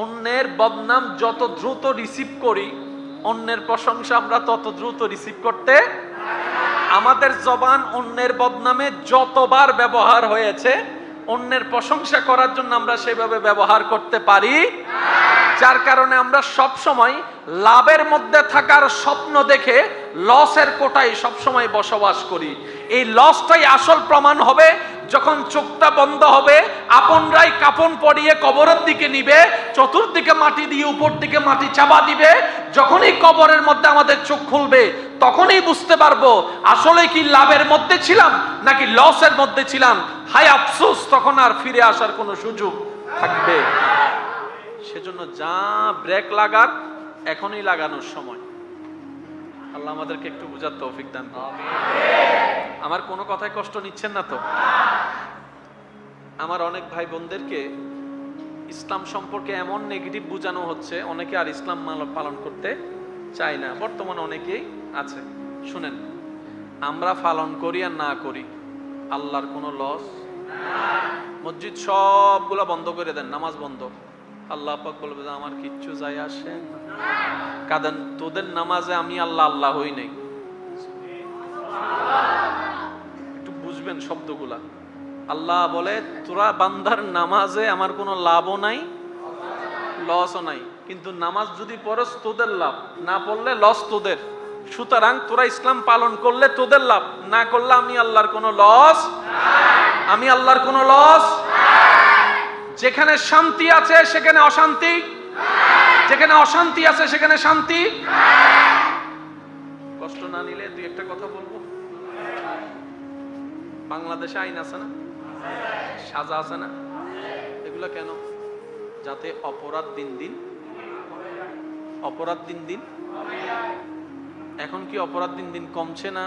অন্যের বদনাম যত দ্রুত রিসিভ করি, অন্যের প্রশংসা আমরা তত দ্রুত রিসিভ করতে। আমাদের জবান অন্যের বদনামে যতবার ব্যবহার হয়েছে, অন্যের প্রশংসা করার জন্য আমরা সেভাবে ব্যবহার করতে পারি, যার কারণে আমরা সব সময় লাভের মধ্যে থাকার স্বপ্ন দেখে লসের কোটায় সব সময় বসবাস করি। এই লসটাই আসল প্রমাণ হবে যখন চোখটা বন্ধ হবে, আপনরাই কাফন পরিয়ে কবরের দিকে নিবে, চতুর্দিকে মাটি দিয়ে উপর দিকে মাটি চাপা দিবে। যখনই কবরের মধ্যে আমাদের চোখ খুলবে, তখনই বুঝতে পারবো আসলে কি লাভের মধ্যে ছিলাম নাকি লসের মধ্যে ছিলাম। হায় আফসোস, তখন আর ফিরে আসার কোনো সুযোগ থাকবে। সেজন্য যা ব্রেক লাগার এখনই লাগানোর সময়। আল্লাহ আমাদেরকে একটু বুঝার তৌফিক দান করুন। আমার কোনো কথায় কষ্ট নিচ্ছেন না তো? আমার অনেক ভাই বোনদেরকে ইসলাম সম্পর্কে এমন নেগেটিভ বোঝানো হচ্ছে, অনেকে আর ইসলাম পালন করতে চায় না। বর্তমানে অনেকেই আছে। শুনেন, আমরা পালন করি আর না করি, আল্লাহর কোনো লস। মসজিদ সবগুলা বন্ধ করে দেন, নামাজ বন্ধ, আল্লাহ পাক বলবে আমার কিচ্ছু যায় আসে না। কারণ তোদের নামাজে আমি আল্লাহ আল্লাহ হই নাই। একটু বুঝবেন শব্দগুলা। আল্লাহ বলে তোরা বান্দার নামাজে আমার কোনো লাভও নাই, লসও নাই, কিন্তু নামাজ যদি পড়স তোদের লাভ, না পড়লে লস তোদের। সুতরাং তোরা ইসলাম পালন করলে তোদের লাভ, না করলে আমি আল্লাহর কোনো লস, আমি আল্লাহর কোনো লস। যেখানে শান্তি আছে সেখানে অশান্তি, যেখানে অশান্তি আছে সেখানে শান্তি। কষ্ট না নিলে দুই একটা কথা বলবো। বাংলাদেশে আইন আছে না, সাজা আছে না, এগুলা কেন? যাতে অপরাধ দিন দিন এখন কি অপরাধ দিন দিন কমছে না?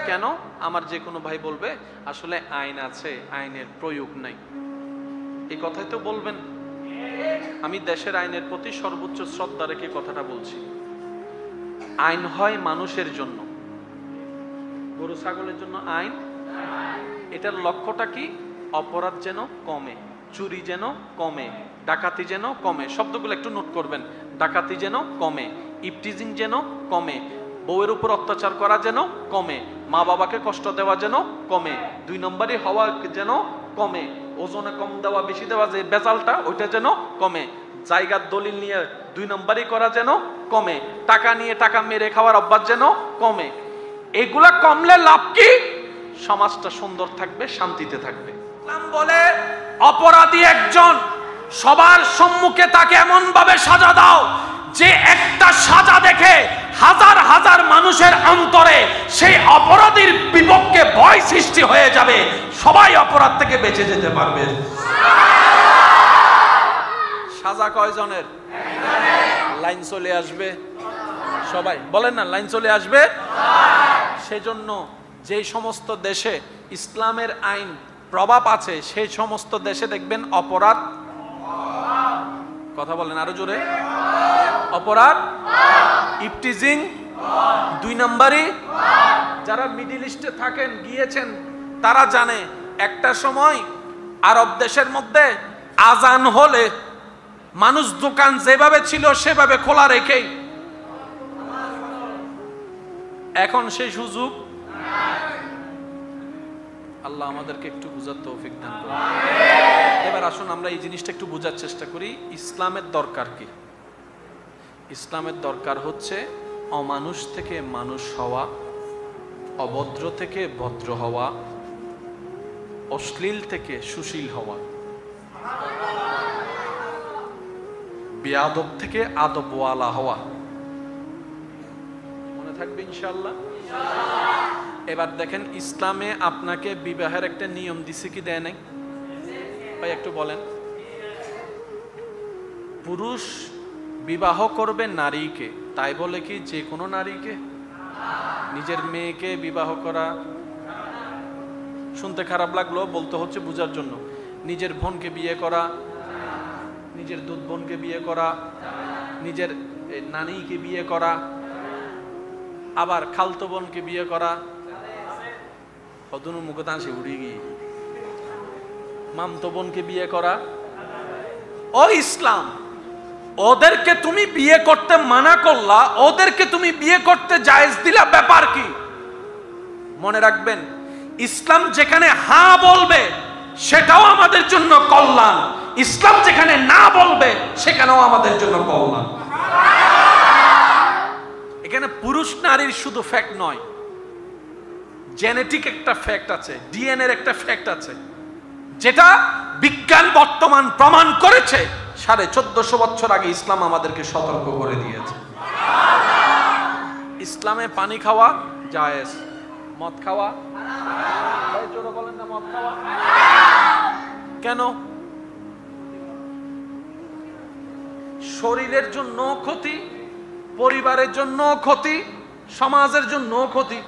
কেন? আমার যে কোনো ভাই বলবে আসলে আইন আছে, আইনের প্রয়োগ নাই। এই কথাই তো বলবেন। আমি দেশের আইনের প্রতি সর্বোচ্চ শ্রদ্ধা রেখে কথাটা বলছি। আইন হয় মানুষের জন্য, গরু ছাগলের জন্য আইন। এটার লক্ষ্যটা কি? অপরাধ যেন কমে, চুরি যেন কমে, ডাকাতি যেন কমে। শব্দগুলো একটু নোট করবেন। ডাকাতি যেন কমে, ইফটিজিং যেন কমে, বউয়ের উপর অত্যাচার করা যেন কমে, মা বাবাকে কষ্ট দেওয়া যেন কমে, 2 নম্বরই হওয়া যেন কমে, ওজনে কম দেওয়া বেশি দেওয়া যে বেজালটা ওইটা যেন কমে, জায়গার দলিল নিয়ে 2 নম্বরই করা যেন কমে, টাকা নিয়ে টাকা মেরে খাওয়ার অভ্যাস যেন কমে। এগুলা কমলে লাভ কি? সমাজটা সুন্দর থাকবে, শান্তিতে থাকবে। ইসলাম বলে অপরাধী একজন, সবার সম্মুখে তাকে এমন ভাবে সাজা দাও যে একটা সাজা দেখে হাজার হাজার মানুষের অন্তরে সেই অপরাধীর বিপক্ষে ভয় সৃষ্টি হয়ে যাবে, সবাই অপরাধ থেকে বেঁচে যেতে পারবে। সাজা কয়জনের? লাইন চলে আসবে সবাই, বলেন না লাইন চলে আসবে। সেজন্য যে সমস্ত দেশে ইসলামের আইন প্রভাব আছে সেই সমস্ত দেশে দেখবেন অপরাধ, কথা বলেন আরো জোরে, অপরাধ, ইফটিজিং 2 নম্বরই। যারা মিডল ইস্টে থাকেন, গিয়েছেন, তারা জানে একটা সময় আরব দেশের মধ্যে আজান হলে মানুষ দোকান যেভাবে ছিল সেভাবে খোলা রেখেই, এখন সেই সুযোগ। আল্লাহ আমাদেরকে একটু বুঝার তৌফিক দান করুন। এবার আসুন আমরা এই জিনিসটা একটু বোঝার চেষ্টা করি। ইসলামের দরকার কি? ইসলামের দরকার হচ্ছে অমানুষ থেকে মানুষ হওয়া, অভদ্র থেকে ভদ্র হওয়া, অশ্লীল থেকে সুশীল হওয়া, বেয়াদব থেকে আদবওয়ালা হওয়া। মনে থাকবে ইনশাআল্লাহ। এবার দেখেন ইসলামে আপনাকে বিবাহের একটা নিয়ম দিছে কি দেয় নাই? ভাই একটু বলেন। পুরুষ বিবাহ করবে নারীকে, তাই বলে কি যে কোনো নারীকে? নিজের মেয়েকে বিবাহ করা, শুনতে খারাপ লাগলো, বলতে হচ্ছে বোঝার জন্য। নিজের বোনকে বিয়ে করা, নিজের দুধ বোনকে বিয়ে করা, নিজের নানিকে বিয়ে করা, আবার খালতো বোনকে বিয়ে করা, মুখে তাঁসে উড়ে গিয়ে মামতো বোনকে বিয়ে করা, ও ইসলাম, ওদেরকে তুমি বিয়ে করতে মানা করলা, ওদেরকে তুমি বিয়ে করতে জায়েজ দিলা, ব্যাপার কি? মনে রাখবেন, ইসলাম যেখানে হ্যাঁ বলবে সেটাও আমাদের জন্য কল্যাণ, ইসলাম যেখানে না বলবে সেখানেও আমাদের জন্য কল্যাণ। এখানে পুরুষ নারীর শুধু ফ্যাক্ট নয়, জেনেটিক একটা ফ্যাক্ট আছে, ডিএনএ এর একটা ফ্যাক্ট আছে, যেটা বিজ্ঞান বর্তমান প্রমাণ করেছে। 1450 বছর আগে ইসলাম আমাদেরকে সতর্ক করে দিয়েছে। ইসলামে পানি খাওয়া জায়েজ, মদ খাওয়া জোরে বলেন না, মদ খাওয়া কেন? শরীরের জন্য ক্ষতি, পরিবারের জন্য ক্ষতি, সমাজের জন্য ক্ষতি।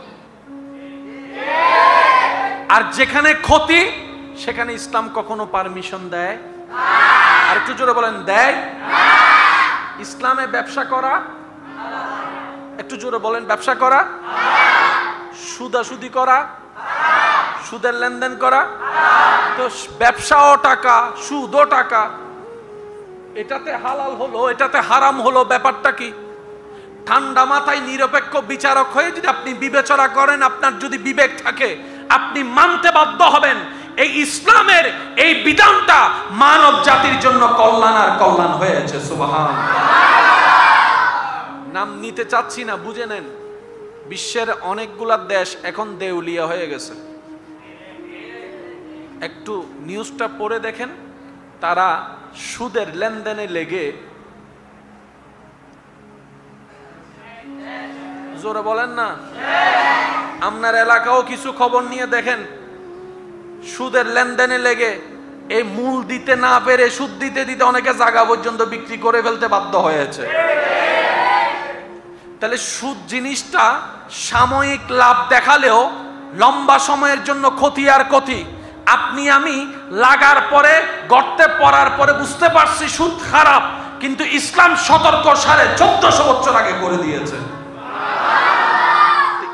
আর যেখানে ক্ষতি সেখানে ইসলাম কখনো পারমিশন দেয়? আর একটু জোরে বলেন, দেয়? ইসলামে ব্যবসা করা, একটু জোরে বলেন, ব্যবসা করা, সুদাসুদি করা, সুদের লেনদেন করা, তো ব্যবসাও টাকা, সুদও টাকা, এটাতে হালাল হলো, এটাতে হারাম হলো, ব্যাপারটা কি? ঠান্ডা মাথায় নিরপেক্ষ বিচারক হয়ে যদি আপনি বিবেচনা করেন, আপনার যদি বিবেক থাকে, আপনি মানতে বাধ্য হবেন এই ইসলামের এই বিধানটা মানব জাতির জন্য কল্যাণ আর কল্যাণ হয়েছে। সুবহান। নাম নিতে চাচ্ছি না, বুঝে নেন, বিশ্বের অনেকগুলা দেশ এখন দেউলিয়া হয়ে গেছে। একটু নিউজটা পড়ে দেখেন, তারা সুদের লেনদেনে লেগে, জোরে বলেন না, আপনার এলাকাও কিছু খবর নিয়ে দেখেন, সুদের লেনদেনে লেগে এই মূল দিতে না পেরে সুদ দিতে দিতে অনেকে জায়গা পর্যন্ত বিক্রি করে ফেলতে বাধ্য হয়েছে। তাহলে সুদ জিনিসটা সাময়িক লাভ দেখালেও লম্বা সময়ের জন্য ক্ষতি আর ক্ষতি। আপনি আমি লাগার পরে, গর্তে পড়ার পরে বুঝতে পারছি সুদ খারাপ, কিন্তু ইসলাম সতর্ক 1450 বছর আগে করে দিয়েছে।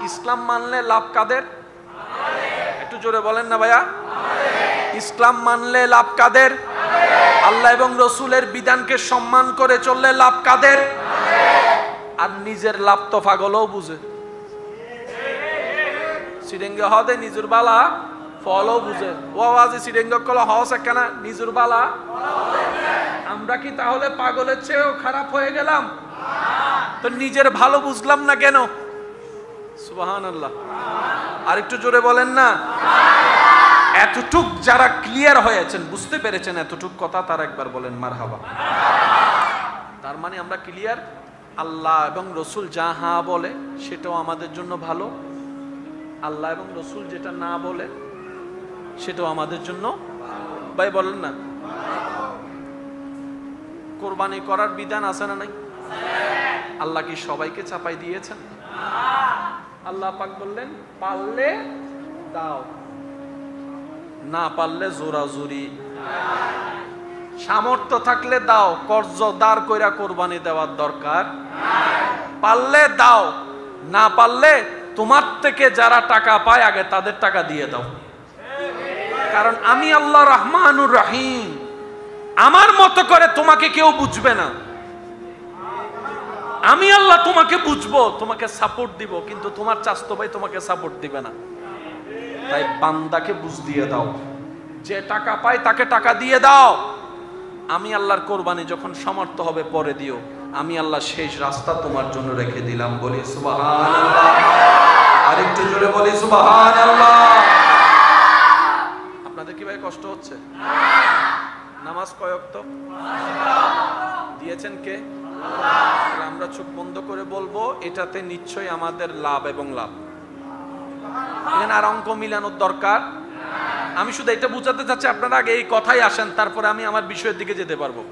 ইসলাম মানলে লাভ কাদের? একটু জোরে বলেন না ভাইয়া। ইসলাম মানলে লাভ কাদের? আল্লাহ এবং রসুলের বিধানকে সম্মান করে চললে লাভ কাদের? আর নিজের লাভ তো পাগলও বুঝে, সিডেঙ্গে হদে নিজের বালা ফলও বুঝে। ও আওয়াজে সিডেঙ্গ কল হস একখানা নিজের বালা। আমরা কি তাহলে পাগলের চেয়েও খারাপ হয়ে গেলাম? তো নিজের ভালো বুঝলাম না কেন? সুবহানাল্লাহ। আর একটু জোরে বলেন না। এতটুক যারা ক্লিয়ার হয়েছেন, বুঝতে পেরেছেন এতটুক কথা, তার একবার বলেন মারহাবা। তার মানে আমরা ক্লিয়ার, আল্লাহ এবং রসুল যা হ্যাঁ বলে সেটাও আমাদের জন্য ভালো, আল্লাহ এবং রসুল যেটা না বলে সেটাও আমাদের জন্য, ভাই বলেন না। কোরবানি করার বিধান আছে না নাই? আল্লাহ কি সবাইকে চাপাই দিয়েছেন? আল্লাহ পাক বললেন, পারলে দাও, না পারলে জোরাজুরি, সামর্থ্য থাকলে দাও, কর্জ দাঁড় কইরা কোরবানি দেওয়ার দরকার। পারলে দাও, না পারলে তোমার থেকে যারা টাকা পায় আগে তাদের টাকা দিয়ে দাও। কারণ আমি আল্লাহ রহমানুর রহিম, আমার মতো করে তোমাকে কেউ বুঝবে না। আমি আল্লাহ তোমাকে বুঝবো, তোমাকে সাপোর্ট দিব, কিন্তু তোমার চাচতো ভাই তোমাকে সাপোর্ট দিবে না। তাই বান্দাকে বুঝ দিয়ে দাও, যে টাকা পায় তাকে টাকা দিয়ে দাও। আমি আল্লাহর কোরবানি যখন সমর্থ হবে পরে দিও, আমি আল্লাহ শেষ রাস্তা তোমার জন্য রেখে দিলাম। বলি সুবহানাল্লাহ। আরেকটু জোরে বলি সুবহানাল্লাহ। আপনাদের কি ভাই কষ্ট হচ্ছে? নামাজ কয় ওয়াক্ত দিয়েছেন কে? আল্লাহ। আমরা চোখ বন্ধ করে বলবো, এটাতে নিশ্চয়ই আমাদের লাভ এবং লাভ। এখানে আর অঙ্ক মিলানোর দরকার। আমি শুধু এটা বুঝাতে চাচ্ছি, আপনারা আগে এই কথাই আসেন, তারপরে আমি আমার বিষয়ের দিকে যেতে পারবো।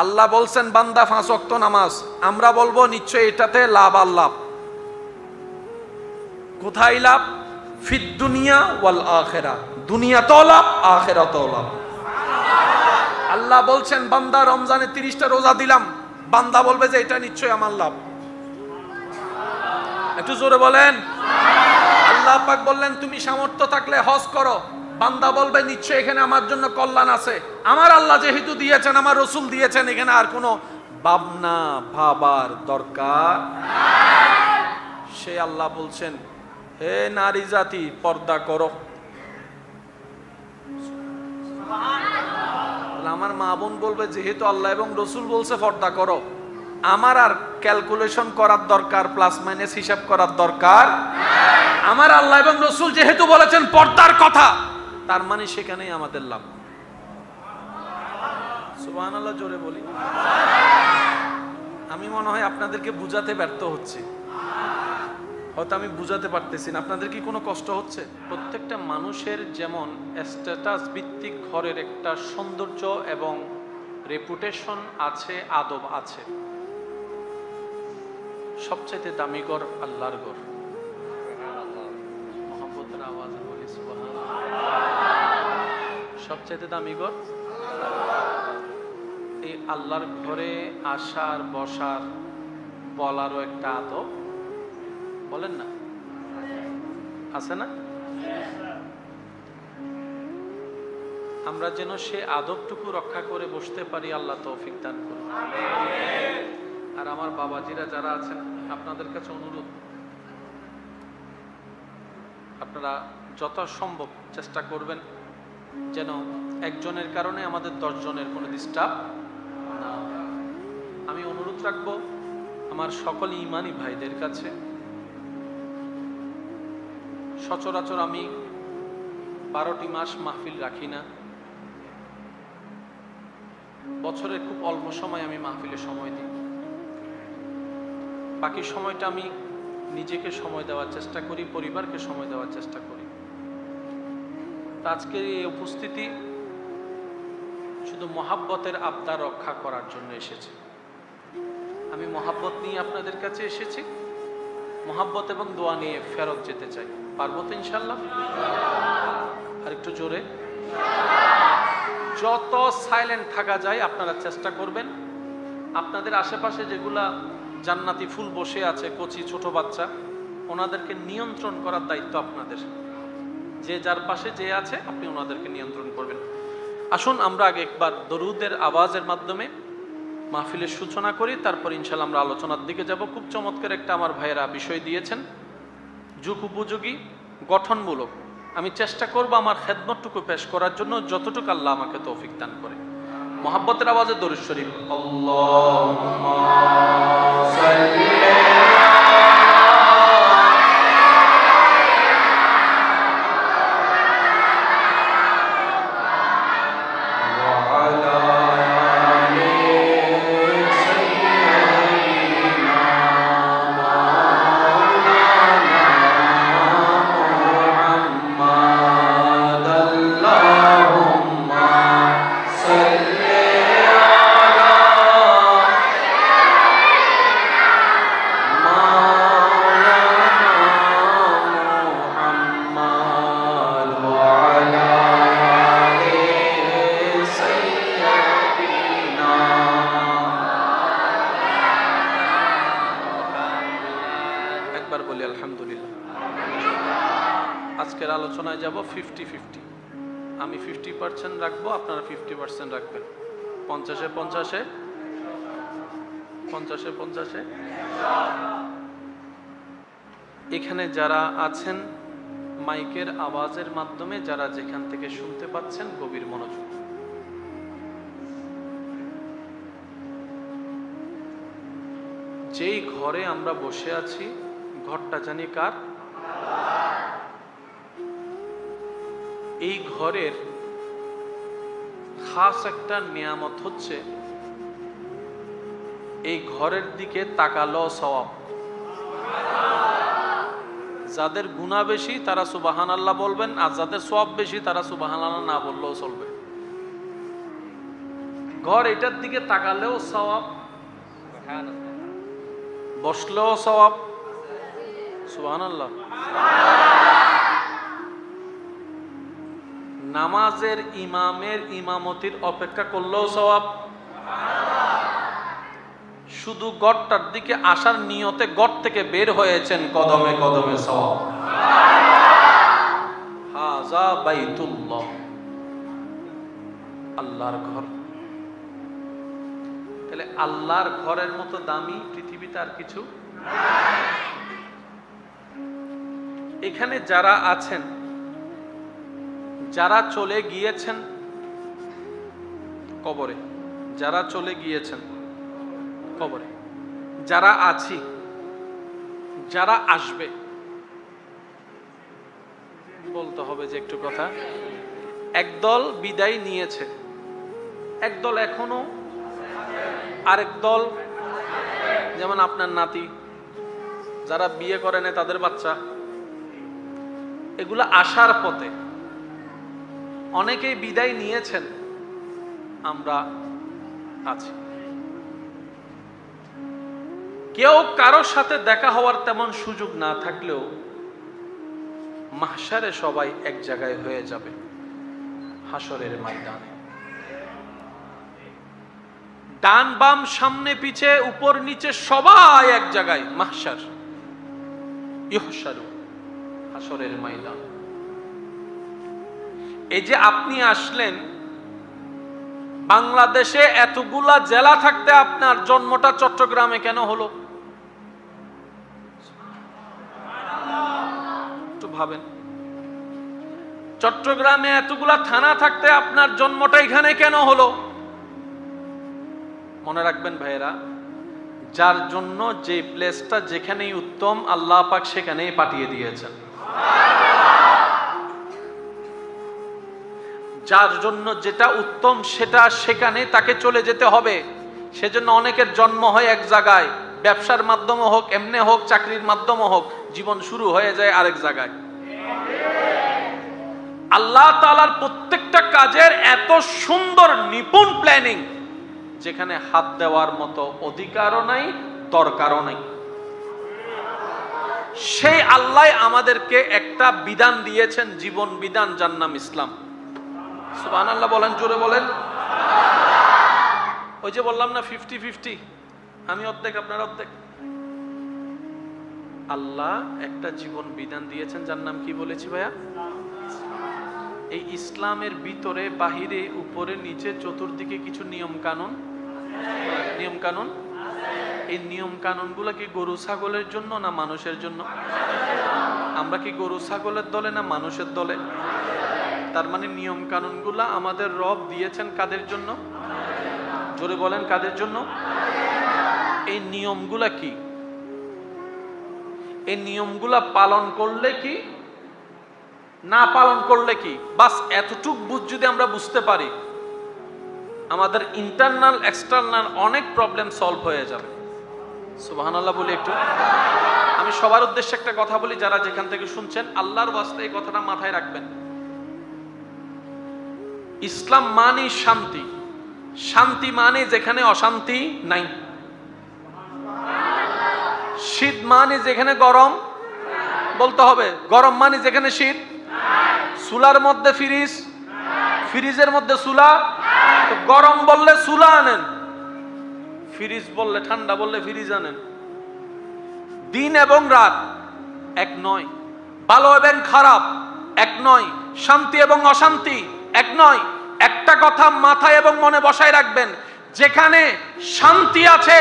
আল্লাহ বলছেন বান্দা 5 ওয়াক্ত নামাজ, আমরা বলবো নিশ্চয়ই এটাতে লাভ আর লাভ। কোথায় লাভ? ফিদ দুনিয়া ওয়াল আখিরা, দুনিয়াতেও লাভ, আখিরাতেও লাভ। আল্লাহ বলছেন বান্দা রমজানে 30টা রোজা দিলাম, বান্দা বলবে যে এটা নিশ্চয়ই আমার লাভ। একটু জোরে বলেন। আল্লাহ পাক বললেন তুমি সামর্থ্য থাকলে হজ করো, বান্দা বলবে নিশ্চয় এখানে আমার জন্য কল্যাণ আছে, আমার আল্লাহ যেহেতু দিয়েছেন, আমার রসুল দিয়েছেন, এখানে আর কোনো ভাবনা ভাবার দরকার। সে আল্লাহ বলছেন, হে নারী জাতি পর্দা করো। আমার মা বোন বলবে যেহেতু আল্লাহ এবং রসুল বলছে পর্দা করো, আমার আর ক্যালকুলেশন করার দরকার, প্লাস মাইনাস হিসাব করার দরকার। আমার আল্লাহ এবং রসুল যেহেতু বলেছেন পর্দার কথা, তার মানে সেখানেই আমাদের লাভ। সুবহানাল্লাহ জোরে বলি। আমি মনে হয় আপনাদেরকে বুঝাতে ব্যর্থ হচ্ছি, হয়তো আমি বুঝাতে পারতেছি না। আপনাদের কি কোনো কষ্ট হচ্ছে? প্রত্যেকটা মানুষের যেমন স্ট্যাটাস ভিত্তিক ঘরের একটা সৌন্দর্য এবং রেপুটেশন আছে, আদব আছে, সবচেয়ে দামি ঘর আল্লাহর ঘর। মহব্বতের আওয়াজ বলি সুবহানাল্লাহ। সবচেয়ে দামি ঘর এই আল্লাহর ঘরে আসার বসার বলারও একটা আদব, বলেন না, আছে না? আমরা যেন সে আদবটুকু রক্ষা করে বসতে পারি, আল্লাহ তৌফিক দান করুন। আর আমার বাবাজিরা যারা আছেন, আপনাদের কাছে অনুরোধ, আপনারা যথাসম্ভব চেষ্টা করবেন যেন একজনের কারণে আমাদের 10 জনের কোনো ডিস্টার্ব না। আমি অনুরোধ রাখবো আমার সকল ইমানি ভাইদের কাছে, সচরাচর আমি 12টি মাস মাহফিল রাখি না, বছরের খুব অল্প সময় আমি মাহফিলে সময় দিই, বাকি সময়টা আমি নিজেকে সময় দেওয়ার চেষ্টা করি, পরিবারকে সময় দেওয়ার চেষ্টা করি। আজকের এই উপস্থিতি শুধু মহাব্বতের আবদার রক্ষা করার জন্য এসেছে। আমি মহাব্বত নিয়ে আপনাদের কাছে এসেছি, মহাব্বত এবং দোয়া নিয়ে ফেরত যেতে চাই। পারবো তো ইনশাল্লাহ? আর একটু জোরে। যত সাইলেন্ট থাকা যায় আপনারা চেষ্টা করবেন। আপনাদের আশেপাশে যেগুলা জান্নাতি ফুল বসে আছে, কচি ছোট বাচ্চা, ওনাদেরকে নিয়ন্ত্রণ করার দায়িত্ব আপনাদের। যে যার পাশে যে আছে আপনি ওনাদেরকে নিয়ন্ত্রণ করবেন। আসুন আমরা আগে একবার দরুদের আওয়াজের মাধ্যমে মাহফিলের সূচনা করি, তারপর ইনশাআল্লাহ আমরা আলোচনার দিকে যাব। খুব চমৎকার একটা আমার ভাইয়েরা বিষয় দিয়েছেন, যুগ উপযোগী, গঠনমূলক। আমি চেষ্টা করব আমার খেদমতটুকু পেশ করার জন্য, যতটুকু আল্লাহ আমাকে তৌফিক দান করে। মহাব্বতের আওয়াজে দরুদ শরীফ। আল্লাহুম্মা সাল্লি আলোচনায় যাব 50-50। আমি 50% রাখবো, আপনারা 50% রাখবেন। 50-50 এখানে যারা আছেন মাইকের আওয়াজের মাধ্যমে, যারা যেখান থেকে শুনতে পাচ্ছেন, গভীর মনোযোগ। যেই ঘরে আমরা বসে আছি, ঘরটা জানি কার? এই ঘরের খাস একটা নিয়ামত হচ্ছে, এই ঘরের দিকে তাকালো সওয়াব। যাদের গুনাহ বেশি তারা সুবহানাল্লাহ বলবেন, আর যাদের সওয়াব বেশি তারা সুবহানাল্লাহ না বললেও চলবে। ঘর এটার দিকে তাকালেও সওয়াব, বসলেও সওয়াব। সুবহানাল্লাহ। নামাজের ইমামের ইমামতির অপেক্ষা করলেও সওয়াব। শুধু গড়টার দিকে আসার নিয়তে গড় থেকে বের হয়েছেন, কদমে কদমে সওয়াব। হ্যাঁ, হাযা বাইতুল্লাহ, আল্লাহর ঘর। তাহলে আল্লাহর ঘরের মতো দামি পৃথিবীতে আর কিছু। এখানে যারা আছেন, যারা চলে গিয়েছেন কবরে, যারা চলে গিয়েছেন কবরে, যারা আছি, যারা আসবে, বলতে হবে যে একটু কথা। একদল বিদায় নিয়েছে, একদল এখনো, আরেক দল যেমন আপনার নাতি, যারা বিয়ে করে না তাদের বাচ্চা, এগুলা আসার পথে। অনেকেই বিদায় নিয়েছেন, আমরা আছি। কেউ কারোর সাথে দেখা হওয়ার তেমন সুযোগ না থাকলেও মাহশারে সবাই এক জায়গায় হয়ে যাবে, হাসরের ময়দানে। ডান বাম সামনে পিছে উপর নিচে সবাই এক জায়গায়, মাহশার, ইহশারু, হাসরের ময়দান। এই যে আপনি আসলেন, বাংলাদেশে এতগুলা জেলা থাকতে আপনার জন্মটা চট্টগ্রামে কেন হলো? একটু ভাবেন। চট্টগ্রামে এতগুলা থানা থাকতে আপনার জন্মটা এখানে কেন হলো? মনে রাখবেন ভাইয়েরা, যার জন্য যে প্লেসটা যেখানেই উত্তম, আল্লাহ পাক সেখানেই পাঠিয়ে দিয়েছেন। যার জন্য যেটা উত্তম সেটা সেখানে তাকে চলে যেতে হবে। সেজন্য অনেকের জন্ম হয় এক জায়গায়, ব্যবসার মাধ্যমে হোক, এমনি হোক, চাকরির মাধ্যমে হোক, জীবন শুরু হয়ে যায় আরেক জায়গায়। আল্লাহ তাআলার প্রত্যেকটা কাজের এত সুন্দর নিপুণ প্ল্যানিং, যেখানে হাত দেওয়ার মতো অধিকারও নাই, দরকারও নাই। সেই আল্লাহ আমাদেরকে একটা বিধান দিয়েছেন, জীবন বিধান, যার নাম ইসলাম। সুবহানাল্লাহ বলেন, জোরে বলেন। ওই যে বললাম না 50-50, আমি অর্ধেক আপনার অর্ধেক। আল্লাহ একটা জীবন বিধান দিয়েছেন, যার নাম কি বলেছি ভাইয়া? এই ইসলামের ভিতরে, বাহিরে, উপরে, নিচে, চতুর্দিকে কিছু নিয়ম কানুন, নিয়ম কানুন। এই নিয়ম কানুন গুলা কি গরু ছাগলের জন্য না মানুষের জন্য? আমরা কি গরু ছাগলের দলে না মানুষের দলে? তার মানে নিয়ম কানুন গুলা আমাদের রব দিয়েছেন কাদের জন্য? জোরে বলেন, কাদের জন্য? এই নিয়মগুলা কি? এই নিয়মগুলা পালন করলে কি, না পালন করলে কি, বাস এতটুক যদি আমরা বুঝতে পারি, আমাদের ইন্টারনাল এক্সটার্নাল অনেক প্রবলেম সলভ হয়ে যাবে। সুবহানাল্লাহ বলি একটু। আমি সবার উদ্দেশ্যে একটা কথা বলি, যারা যেখান থেকে শুনছেন, আল্লাহর ওয়াস্তে এই কথাটা মাথায় রাখবেন। ইসলাম মানে শান্তি। শান্তি মানে যেখানে অশান্তি নাই। শীত মানে যেখানে গরম, বলতে হবে, গরম মানে যেখানে শীত। চুলার মধ্যে ফ্রিজ, ফ্রিজের মধ্যে চুলা। গরম বললে চুলা আনেন, ফ্রিজ বললে, ঠান্ডা বললে ফ্রিজ আনেন। দিন এবং রাত এক নয়, ভালো এবং খারাপ এক নয়, শান্তি এবং অশান্তি এক নয়। একটা কথা মাথায় এবং মনে বসায় রাখবেন, যেখানে শান্তি আছে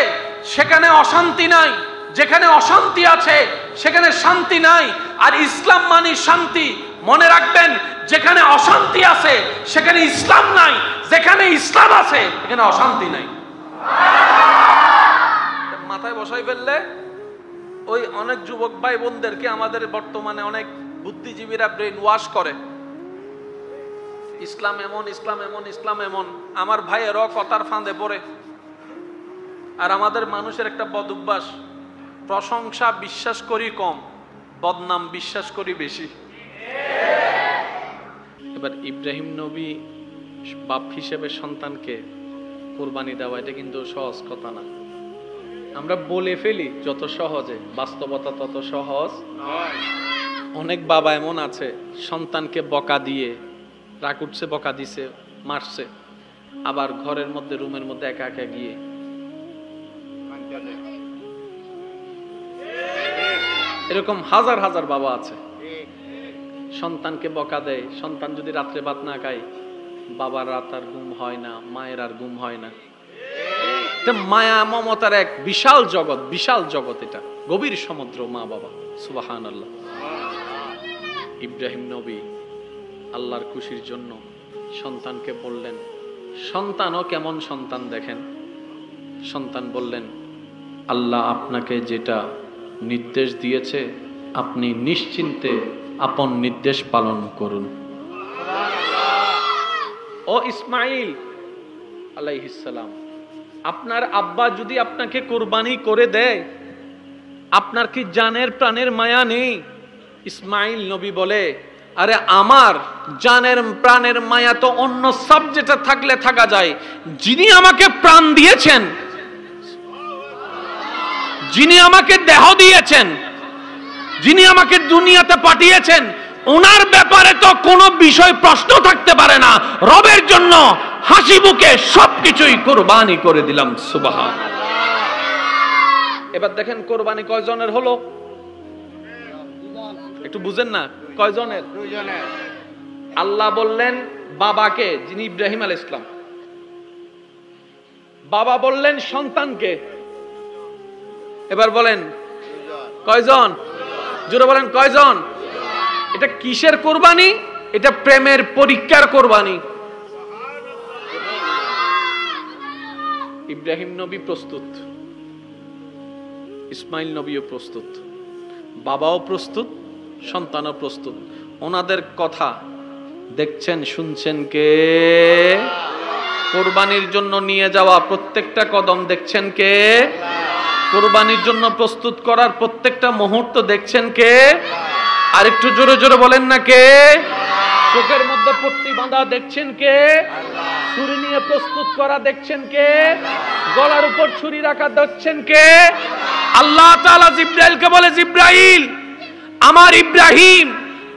সেখানে অশান্তি নাই, যেখানে অশান্তি আছে সেখানে শান্তি নাই। আর ইসলাম মানে শান্তি। মনে রাখবেন, যেখানে অশান্তি আছে সেখানে ইসলাম নাই, যেখানে ইসলাম আছে এখানে অশান্তি নাই। মাথায় বসাই ফেললে ওই অনেক যুবক ভাই বোনদেরকে আমাদের বর্তমানে অনেক বুদ্ধিজীবীরা ব্রেন ওয়াশ করে, ইসলাম এমন, ইসলাম এমন, ইসলাম এমন। আমার ভাইয়েরও কথার ফাঁদে পড়ে। আর আমাদের মানুষের একটা বদ অভ্যাস, প্রশংসা বিশ্বাস করি কম, বদনাম বিশ্বাস করি বেশি। এবার ইব্রাহিম নবী বাপ হিসেবে সন্তানকে কুরবানি দেওয়া, এটা কিন্তু সহজ কথা না। আমরা বলে ফেলি যত সহজে, বাস্তবতা তত সহজ। অনেক বাবা এমন আছে, সন্তানকে বকা দিয়ে, রাগ উঠছে বকা দিছে, মারছে, আবার ঘরের মধ্যে, রুমের মধ্যে একা একা গিয়ে এরকম হাজার হাজার বাবা আছে। সন্তানকে বকা দেয়, সন্তান যদি রাত্রে ভাত না খায়, বাবার রাত আর ঘুম হয় না, মায়ের আর ঘুম হয় না। মায়া মমতার এক বিশাল জগৎ, বিশাল জগৎ, এটা গভীর সমুদ্র মা বাবা। সুবহানাল্লাহ। ইব্রাহিম নবী আল্লাহর খুশির জন্য সন্তানকে বললেন, সন্তানও কেমন সন্তান দেখেন। সন্তান বললেন, আল্লাহ আপনাকে যেটা নির্দেশ দিয়েছে আপনি নিশ্চিন্তে আপন নির্দেশ পালন করুন। ও ইসমাইল আলাইহিস সালাম, আপনার আব্বা যদি আপনাকে কুরবানি করে দেয়, আপনার কি জানের প্রাণের মায়া নেই? ইসমাইল নবী বলে, আরে আমার জানের প্রাণের মায়া তো অন্য সাবজেক্টে থাকলে থাকা যায়, যিনি আমাকে প্রাণ দিয়েছেন, যিনি আমাকে দেহ দিয়েছেন, যিনি আমাকে দুনিয়াতে পাঠিয়েছেন, ওনার ব্যাপারে তো কোনো বিষয় প্রশ্ন থাকতে পারে না। রবের জন্য হাসি মুখে সবকিছুই কুরবানি করে দিলাম। সুবহানাল্লাহ। এবার দেখেন কুরবানি কয়জনের হলো, একটু বুঝেন না, কয়জনের? দুইজনের। আল্লাহ বললেন বাবাকে, যিনি ইব্রাহিম আলাইহিস সালাম, বাবা বললেন সন্তানকে। এবার বলেন কয়জন? জোরে বলেন কয়জন? এটা কিসের কুরবানি? এটা প্রেমের পরীক্ষার কুরবানি। ইব্রাহিম নবী প্রস্তুত, ইসমাইল নবীও প্রস্তুত, বাবাও প্রস্তুত, সন্তানও প্রস্তুত। ওনাদের কথা দেখছেন, শুনছেন কে? কুরবানির জন্য নিয়ে যাওয়া প্রত্যেকটা কদম দেখছেন কে? কুরবানির জন্য প্রস্তুত করার প্রত্যেকটা মুহূর্ত দেখছেন কে? আর একটু জোরে জোরে বলেন না কে? চোখের মধ্যে পট্টি বাঁধা দেখছেন কে? ছুরি নিয়ে প্রস্তুত করা দেখছেন কে? গলার উপর ছুরি রাখা দেখছেন কে? আল্লাহ তাআলা জিবরাইলকে বলে, জিবরাইল, আমার ইব্রাহিম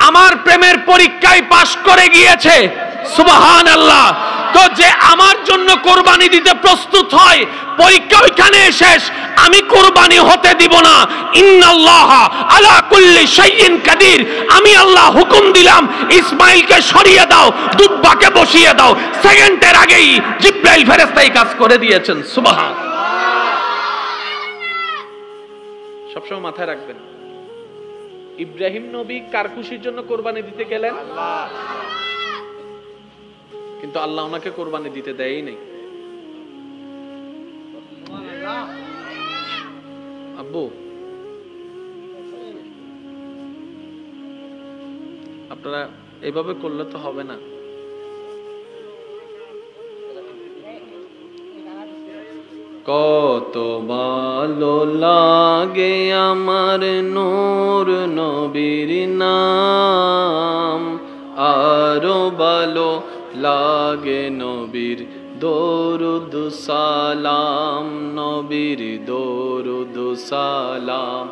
আমার প্রেমের পরীক্ষায় পাশ করে গিয়েছে। সুবহানাল্লাহ। তো যে আমার জন্য কুরবানি দিতে প্রস্তুত হয়, পরীক্ষা ওইখানে শেষ, আমি কুরবানি হতে দিব না। ইন্নাল্লাহা আলা কুল্লি শাইইন কাদির। আমি আল্লাহ হুকুম দিলাম, ইসমাইলকে সরিয়ে দাও, দুব্বাকে বসিয়ে দাও। সেকেন্ডের আগেই জিবরাইল ফেরেশতা এই কাজ করে দিয়েছেন। সুবহানাল্লাহ। সবসময় মাথায় রাখবেন, ইব্রাহিম নবী কার খুশির জন্য কোরবানি দিতে গেলেন? কিন্তু আল্লাহ ওনাকে কোরবানি দিতে দেয়ই নাই। আব্বু, আপনারা এভাবে করলে তো হবে না। কত ভালো লাগে আমার নূর নবীর নাম, আরো ভালো লাগে নবীর দরুদ সালাম, নবীর দরুদ সালাম,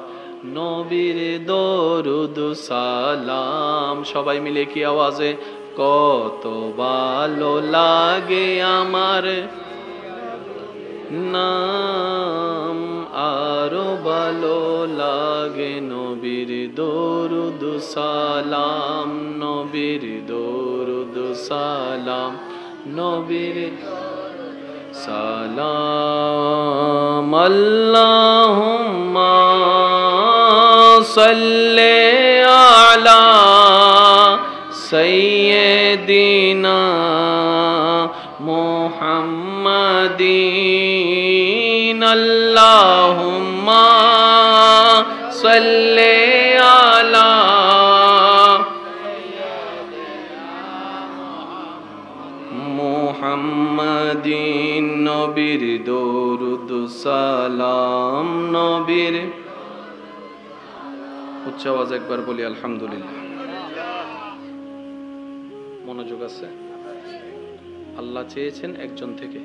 নবীর দরুদ সালাম। সবাই মিলে কি আওয়াজে? কত ভালো লাগে আমার নাম, আরো ভালো লাগে নবীর দরুদ সালাম, নবীর দরুদ সালাম, নবীর সালাম। আল্লাহুম্মা সাল্লি আলা সাইয়্যিদিনা মুহাম্মাদিন। আল্লাহুম্মা সাল্লি আলা মুহাম্মাদিন। নবীর দরুদ সালাম, নবীর। উচ্চ আওয়াজ একবার বলি আলহামদুলিল্লাহ। মনোযোগ আছে? আল্লাহ চেয়েছেন একজন থেকে,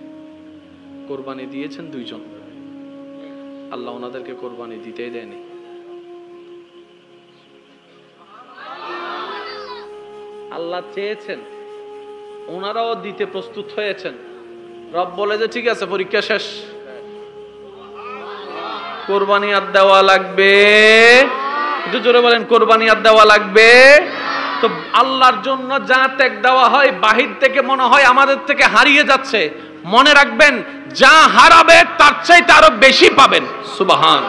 কোরবানি দিয়েছেন দুইজন। আল্লাহ ওনাদেরকে কোরবানি দিতেই দেয়নি। আল্লাহ চেয়েছেন, ওনারাও দিতে প্রস্তুত হয়েছেন। রব বলে যে ঠিক আছে, পরীক্ষা শেষ, কোরবানি আর দেওয়া লাগবে। একটু জোরে বলেন, কোরবানি আর দেওয়া লাগবে। তো আল্লাহর জন্য যা ত্যাগ দেওয়া হয় বাহির থেকে মনে হয় আমাদের থেকে হারিয়ে যাচ্ছে, মনে রাখবেন যা হারাবে তার চাইতে আরো বেশি পাবেন। সুবহান।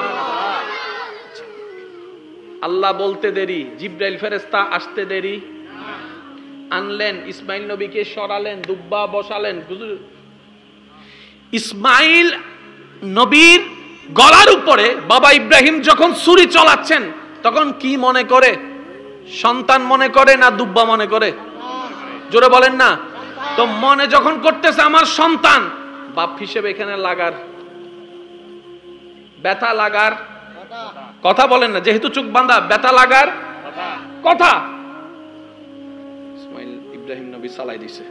আল্লাহ বলতে দেরি, জিব্রাইল ফেরেশতা আসতে দেরি, আনলেন ইসমাইল নবীকে, সরালেন, দুব্বা বসালেন। ইসমাইল নবীর গলার উপরে বাবা ইব্রাহিম যখন ছুরি চালাচ্ছেন তখন কি মনে করে? সন্তান মনে করে না দুব্বা মনে করে? জোরে বলেন না। তো মনে যখন করতেছে আমার সন্তান, বাপ হিসেবে এখানে লাগার, ব্যথা লাগার কথা বলেন না, যেহেতু চোখ বাঁধা, ব্যথা লাগার কথা। ইসমাইল ইব্রাহিম নবী চালাই দিছে।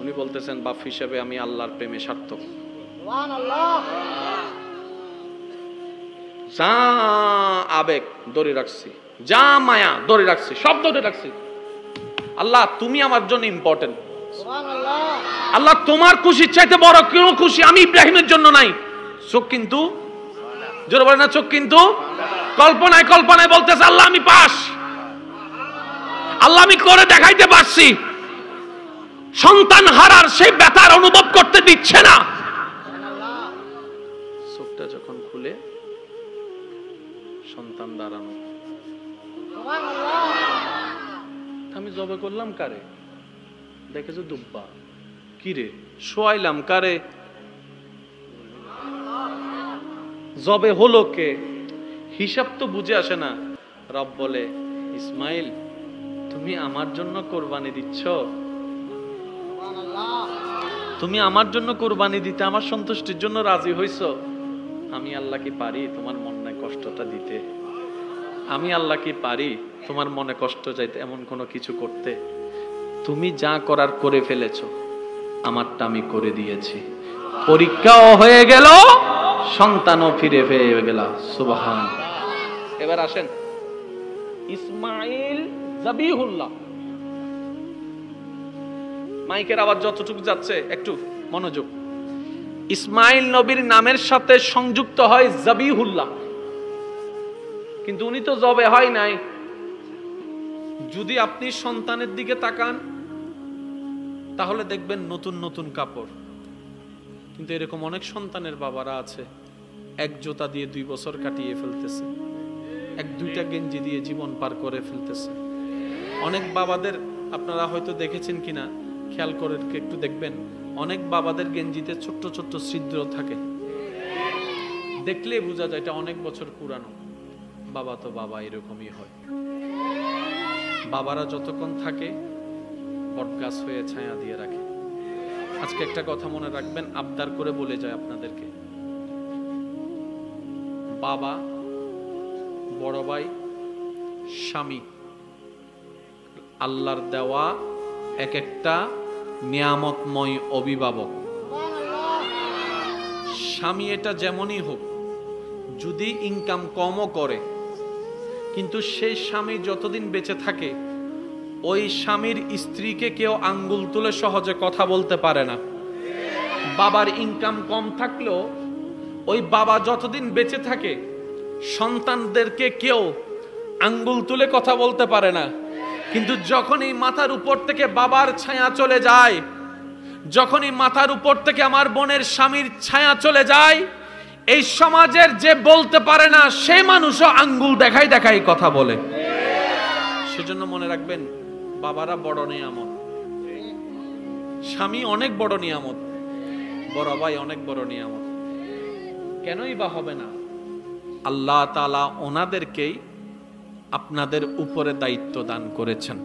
উনি বলতেছেন বাপ হিসেবে আমি আল্লাহর প্রেমে সার্থক। যা আবেগ ধরে রাখছি, যা মায়া ধরে রাখছি, সব ধরে রাখছি। আল্লাহ তুমি আমার জন্য ইম্পর্টেন্ট। আল্লাহ তোমার খুশির চাইতে বড় কোন খুশি আমি ইব্রাহিমের জন্য নাই। চোখ কিন্তু, জোরে বলে না, চোখ কিন্তু কল্পনায় কল্পনায় বলতেছে আল্লাহ আমি পাস, আল্লাহ আমি করে দেখাইতে পারছি। সন্তান হারার সেই ব্যথার অনুভব করতে দিচ্ছে না। চোখটা যখন খুলে সন্তান দাঁড়ানো, আমি জবে করলাম কারে? দেখেছো দুব্বা। কি রে শোয়াইলাম কারে? জবে হলো কে? হিসাব তো বুঝে আসে না। রব বলে ইসমাইল তুমি আমার জন্য কোরবানি দিচ্ছ, তুমি আমার জন্য কোরবানি দিতে আমার সন্তুষ্টির জন্য রাজি হইছো। আমি আল্লাহ কি পারি তোমার মনে কষ্টটা দিতে? আমি আল্লাহ কি পারি তোমার মনে কষ্ট যাইতে এমন কোনো কিছু করতে? তুমি যা করার করে ফেলেছো, আমারটা আমি করে দিয়েছি। পরীক্ষাও হয়ে গেল, সন্তানও ফিরে পেয়ে গেল। সুবহান। এবার আসেন ইসমাইল যাবিহুল্লাহ। মাইকের আওয়াজ যতটুকু যাচ্ছে একটু মনোযোগ। ইসমাইল নবীর নামের সাথে সংযুক্ত হয় যাবিহুল্লাহ, কিন্তু উনি তো জবে হয় নাই। যদি আপনি সন্তানের দিকে তাকান তাহলে দেখবেন নতুন নতুন কাপড়, কিন্তু এরকম অনেক সন্তানের বাবারা আছে এক জোতা দিয়ে 2 বছর কাটিয়ে ফেলতেছে, এক দুইটা গেঞ্জি দিয়ে জীবন পার করে ফেলতেছে। অনেক বাবাদের আপনারা হয়তো দেখেছেন কিনা, খেয়াল করে একটু দেখবেন, অনেক বাবাদের গেঞ্জিতে ছোট্ট ছোট্ট ছিদ্র থাকে, দেখলে বোঝা যায় এটা অনেক বছর পুরানো। বাবা তো বাবা, এরকমই হয়। বাবারা যতক্ষণ থাকে বটগাছ হয়ে ছায়া দিয়ে রাখে। আজকে একটা কথা মনে রাখবেন, আবদার করে বলে যায় আপনাদেরকে, বাবা, বড় ভাই, স্বামী আল্লাহর দেওয়া এক একটা নিয়ামতময় অভিভাবক। স্বামী এটা যেমনই হোক, যদি ইনকাম কমও করে, কিন্তু সেই স্বামী যতদিন বেঁচে থাকে ওই স্বামীর স্ত্রীকে কেউ আঙ্গুল তুলে সহজে কথা বলতে পারে না। বাবার ইনকাম কম থাকলেও ওই বাবা যতদিন বেঁচে থাকে সন্তানদেরকে কেউ আঙ্গুল তুলে কথা বলতে পারে না। কিন্তু যখনই মাথার উপর থেকে বাবার ছায়া চলে যায়, যখনই মাথার উপর থেকে আমার বোনের স্বামীর ছায়া চলে যায়, এই সমাজের যে বলতে পারে না সে মানুষও আঙ্গুল দেখাই দেখাই কথা বলে। সেজন্য মনে রাখবেন, বাবারা বড় নিয়ামত, স্বামী অনেক বড় নিয়ামত, বড় ভাই অনেক বড় নিয়ামত। কেনই বা হবে না? আল্লাহ তাআলা ওনাদেরকেই আপনাদের উপরে দায়িত্ব দান করেছেন।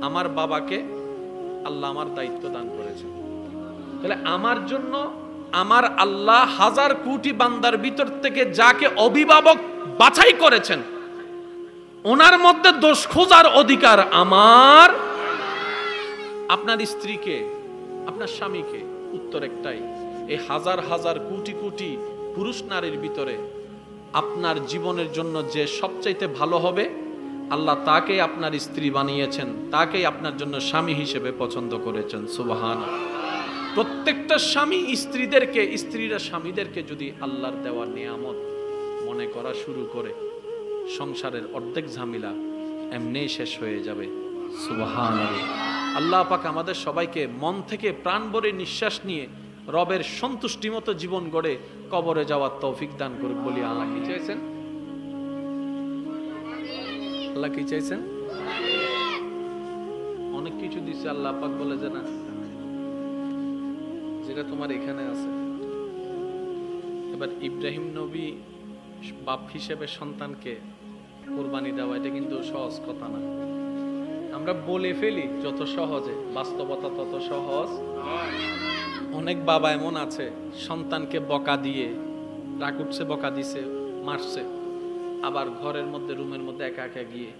আমার বাবাকে আল্লাহ আমার দায়িত্ব দান করেছেন। তাহলে আমার জন্য আমার আল্লাহ হাজার কোটি বান্দার ভিতর থেকে যাকে অভিভাবক বাছাই করেছেন, ওনার মধ্যে দোষ খোঁজার অধিকার আমার। আপনার স্ত্রীকে, আপনার স্বামীকে, উত্তর একটাই, এই হাজার হাজার কোটি কোটি পুরুষ নারীর ভিতরে আপনার জীবনের জন্য যে সবচাইতে ভালো হবে, আল্লাহ তাকেই আপনার স্ত্রী বানিয়েছেন, তাকেই আপনার জন্য স্বামী হিসেবে পছন্দ করেছেন। সুবহানাল্লাহ। প্রত্যেকটা স্বামী স্ত্রীদেরকে, স্ত্রীরা স্বামীদেরকে যদি আল্লাহর দেওয়া নিয়ামত মনে করা শুরু করে, সংসারের অর্ধেক ঝামেলা এমনিই শেষ হয়ে যাবে। সুবহানাল্লাহ। আল্লাহ পাক আমাদের সবাইকে মন থেকে প্রাণ ভরে নিঃশ্বাস নিয়ে রবের সন্তুষ্টি মতো জীবন গড়ে কবরে যাওয়ার তৌফিক দান করুক বলি। আল্লাহ কি চাইছেন? আল্লাহ কি চাইছেন? অনেক কিছু দিছে আল্লাহ পাক, বলে যে না, যেটা তোমার এখানে আছে। এবার ইব্রাহিম নবী বাপ হিসেবে সন্তানকে কুরবানি দেওয়া, এটা কিন্তু সহজ কথা না। আমরা বলে ফেলি যত সহজে, বাস্তবতা তত সহজ। অনেক বাবা এমন আছে সন্তানকে বকা দিয়ে, রাগ উঠছে বকা দিছে, মারছে, আবার ঘরের মধ্যে রুমের মধ্যে একা একা গিয়ে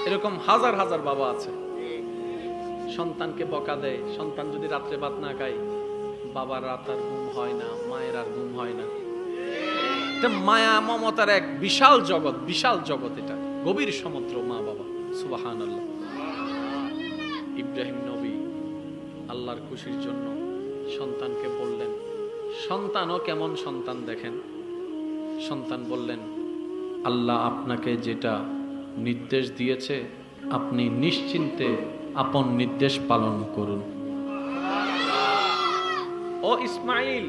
এরকম হাজার হাজার বাবা আছে। সন্তানকে বকা দেয়, সন্তান যদি রাত্রে ভাত না খায়, বাবার রাত আর ঘুম হয় না, মায়ের আর ঘুম হয় না। মায়া মমতার এক বিশাল জগৎ, বিশাল জগৎ, এটা গভীর সমুদ্র মা বাবা। সুবহানাল্লাহ। ইব্রাহিম নবী আল্লাহর খুশির জন্য সন্তানকে বললেন, সন্তানও কেমন সন্তান দেখেন। সন্তান বললেন, আল্লাহ আপনাকে যেটা নির্দেশ দিয়েছে আপনি নিশ্চিন্তে আপন নির্দেশ পালন করুন। ও ইসমাইল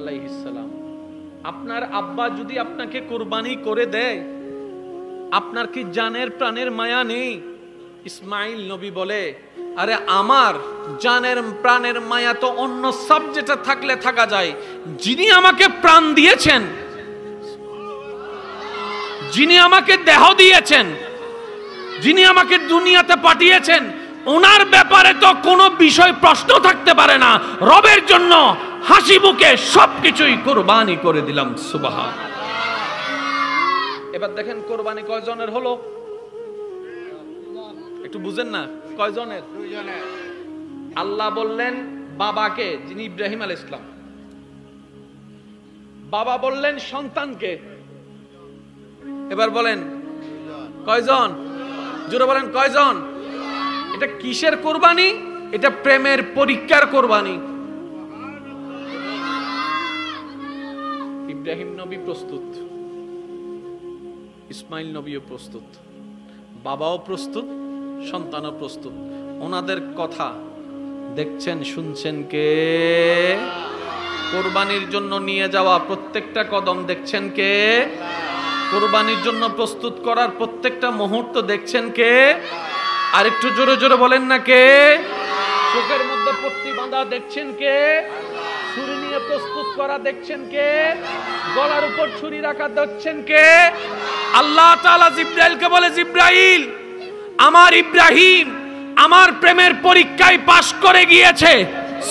আলাইহিস সালাম, আপনার আব্বা যদি আপনাকে কুরবানি করে দেয়, আপনার কি জানের প্রাণের মায়া নেই? ইসমাইল নবী বলে, আরে আমার জানের প্রাণের মায়া তো অন্য সাবজেক্টে থাকলে থাকা যায়, যিনি আমাকে প্রাণ দিয়েছেন, যিনি আমাকে দেহ দিয়েছেন, যিনি আমাকে দুনিয়াতে পাঠিয়েছেন, ওনার ব্যাপারে তো কোনো বিষয় প্রশ্ন থাকতে পারে না। রবের জন্য হাসি মুখে সবকিছুই কুরবানি করে দিলাম। সুবহানাল্লাহ। এবার দেখেন কোরবানি কয়জনের হলো, একটু বুঝেন না, কয়জনের? আল্লাহ বললেন বাবাকে, যিনি ইব্রাহিম আলাইহিস সালাম, বাবা বললেন সন্তানকে। এবার বলেন কয়জন? জোরে বলেন কয়জন? এটা কিসের কোরবানি? এটা প্রেমের পরীক্ষার কোরবানি। ইব্রাহিম নবী প্রস্তুত, ইসমাইল নবীও প্রস্তুত, বাবাও প্রস্তুত, সন্তানও প্রস্তুত। ওনাদের কথা দেখছেন, শুনছেন কে? কোরবানির জন্য নিয়ে যাওয়া প্রত্যেকটা কদম দেখছেন কে? কোরবানির জন্য প্রস্তুত করার প্রত্যেকটা মুহূর্ত দেখছেন কে? আর একটু জোরে জোরে বলেন না কে? চোখের মধ্যে পট্টি বাঁধা দেখছেন কে? ছুরি নিয়ে প্রস্তুত করা দেখছেন কে? গলার উপর ছুরি রাখা দেখছেন কে? আল্লাহ তাআলা জিব্রাইলকে বলে, জিব্রাইল, আমার ইব্রাহিম আমার প্রেমের পরীক্ষায় পাশ করে গিয়েছে।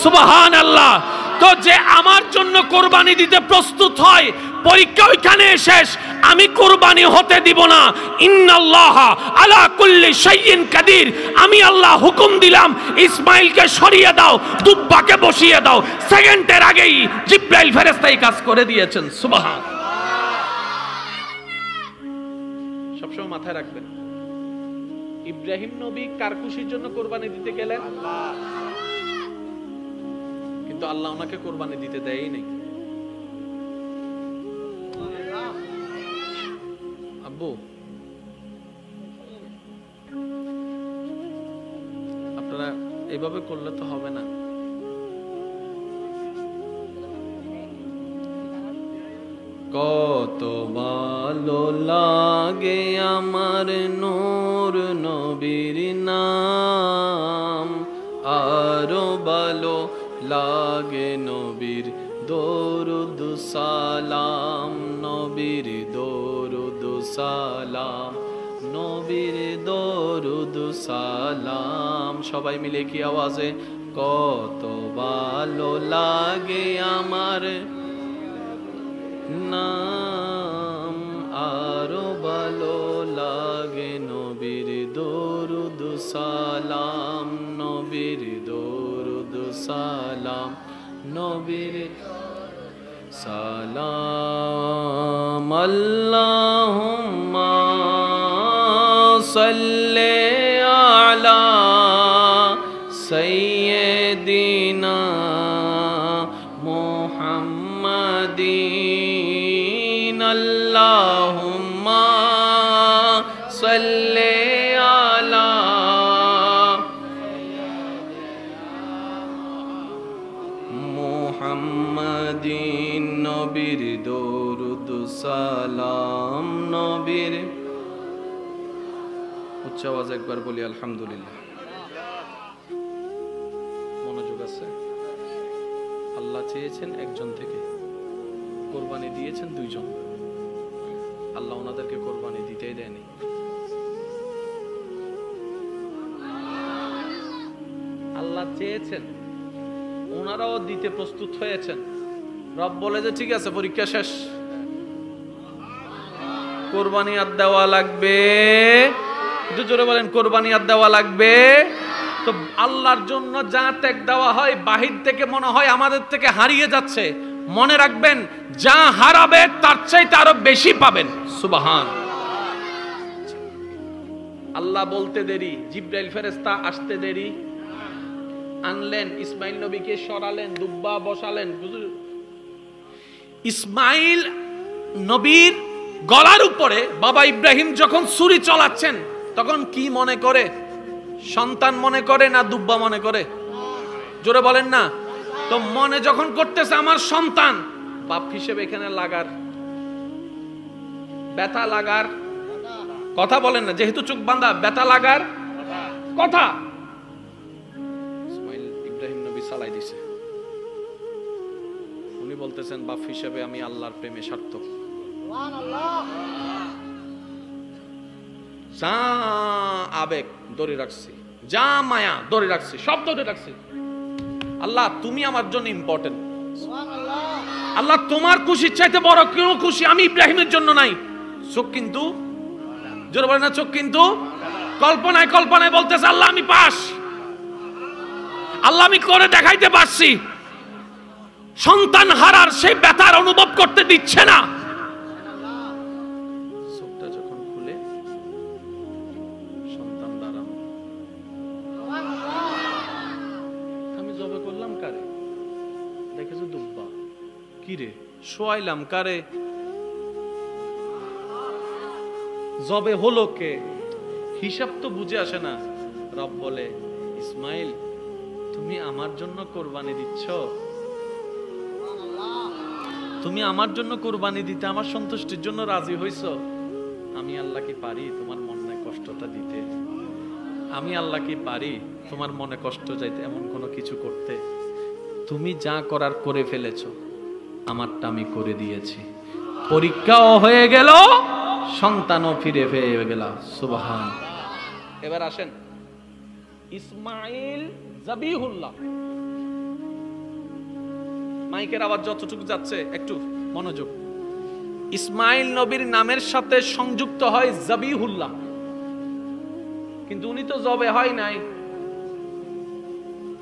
সুবহানাল্লাহ। তো যে আমার জন্য কোরবানি দিতে প্রস্তুত হয়, পরীক্ষা ওইখানে শেষ, আমি কোরবানি হতে দিব না। ইন্নাল্লাহা আলা কুল্লি শাইইন কাদির। আমি আল্লাহ হুকুম দিলাম, ইসমাইলকে সরিয়ে দাও, দুব্বাকে বসিয়ে দাও। সেকেন্ডের আগেই জিব্রাইল ফেরেশতা এই কাজ করে দিয়েছেন। সুবহানাল্লাহ। সবসময় মাথায় রাখবেন, ইব্রাহিম নবী কার খুশির জন্য কোরবানি দিতে গেলেন? কিন্তু আল্লাহ ওনাকে কোরবানি দিতে দেয়ই নাই। আব্বু, আপনারা এইভাবে করলে তো হবে না। কত ভালো লাগে আমার নূর নবীর নাম, আরো ভালো লাগে নবীর দরুদ সালাম, নবীর দরুদ সালাম, নবীর দরুদ সালাম। সবাই মিলে কি আওয়াজে? কত ভালো লাগে আমার নাম, আরো ভালো লাগে নবীর দরুদ সালাম, নবীর দরুদ সালাম, নবীর সালাম। আল্লাহুম্মা সাল্লি আলা সাইয়্যিদিনা মুহাম্মাদ নবীর দরুদ সালাম নবীর। উচ্চ আওয়াজ একবার বলি আলহামদুলিল্লাহ। মনোযোগ আছে। আল্লাহ চেয়েছেন একজন থেকে, কোরবানি দিয়েছেন দুইজন। আল্লাহ ওনাদেরকে কোরবানি দিতেই দেয়নি। আল্লাহ চেয়েছেন, ওনারাও দিতে প্রস্তুত হয়েছেন। রব বলে যে ঠিক আছে, পরীক্ষা শেষ, কোরবানি আর দেওয়া লাগবে। জোরে বলেন, কোরবানি আর দেওয়া লাগবে। তো আল্লাহর জন্য যা ত্যাগ দেওয়া হয়, বাহির থেকে মনে হয় আমাদের থেকে হারিয়ে যাচ্ছে। মনে রাখবেন, যা হারাবে তার চাইতে আরো বেশি পাবেন। সুবহান। আল্লাহ বলতে দেরি, জিব্রাইল ফেরেশতা আসতে দেরি, আনলেন ইসমাইল নবীকে, সরালেন, দুব্বা বসালেন। ইসমাইল নবীর গলার উপরে বাবা ইব্রাহিম যখন ছুরি চালাচ্ছেন, তখন কি মনে করে? সন্তান মনে করে না দুব্বা মনে করে? জোরে বলেন না। তো মনে যখন করতেছে আমার সন্তান, বাপ হিসেবে এখানে লাগার, ব্যথা লাগার কথা বলেন না, যেহেতু চোখ বাঁধা, ব্যথা লাগার কথা ইসমাইল ইব্রাহিম নবী চালাই দিছে। উনি বলতেছেন বাপ হিসেবে আমি আল্লাহর প্রেমে সার্থক। যা আবেগ ধরে রাখছি, যা মায়া ধরে রাখছি, সব ধরে রাখছি। আল্লাহ তুমি আমার জন্য ইম্পর্টেন্ট। আল্লাহ তোমার খুশির চাইতে বড় কোনো খুশি আমি ইব্রাহিমের জন্য নাই। চোখ কিন্তু, জোরে বলে না, চোখ কিন্তু কল্পনায় কল্পনায় বলতেছে আল্লাহ আমি পাস, আল্লাহ আমি করে দেখাইতে পারছি। সন্তান হারার সেই ব্যথার অনুভব করতে দিচ্ছে না। চোখটা যখন খুলে সন্তান দাঁড়ানো, আমি জবে করলাম কারে? দেখেছো দুব্বা, কি রে শোয়াইলাম কারে? জবে হলো কে? হিসাব তো বুঝে আসে না। রব বলে ইসমাইল তুমি আমার জন্য কোরবানি দিচ্ছ, তুমি আমার জন্য কোরবানি দিতে আমার সন্তুষ্টির জন্য রাজি হইছো। আমি আল্লাহ কি পারি তোমার মনে কষ্টটা দিতে? আমি আল্লাহ কি পারি তোমার মনে কষ্ট যাইতে, এমন কোনো কিছু করতে? তুমি যা করার করে ফেলেছো, আমারটা আমি করে দিয়েছি। পরীক্ষাও হয়ে গেল, সন্তানও ফিরে পেয়ে গেলাম। সুবহান। এবার আসেন ইসমাইল জাবিহুল্লাহ। মাইকের আওয়াজ যতটুকু যাচ্ছে একটু মনোযোগ। ইসমাইল নবীর নামের সাথে সংযুক্ত হয় জাবিহুল্লাহ, কিন্তু উনি তো জবে হয় নাই।